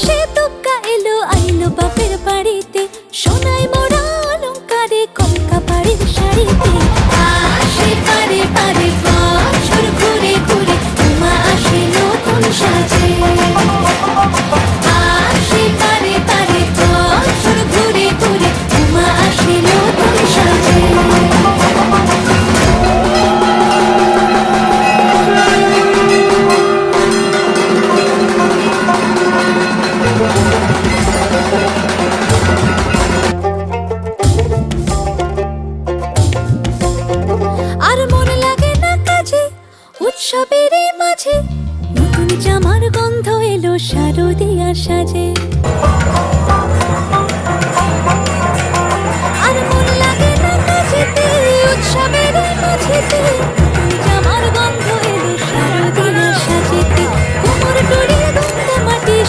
সে তোকা এলো আইলো বাপের বাড়িতে, সোনায় মোড়া অলংকারে কলকা বাড়ির শাড়িতে। আসে পারে পারে বছর ঘুরে ঘুরে, উমা আসে নতুন সাজে। আসে পারে পারে বছর ঘুরে ঘুরে, উমা আসে নতুন সাজে। আর মন লাগে না কাজে উৎসবের মাঝে, নতুন জামার গন্ধ এলো শারদিয়ার সাজে। আর মন লাগে না কাজেতে উৎসবের মাঝেতে, নতুন জামার গন্ধ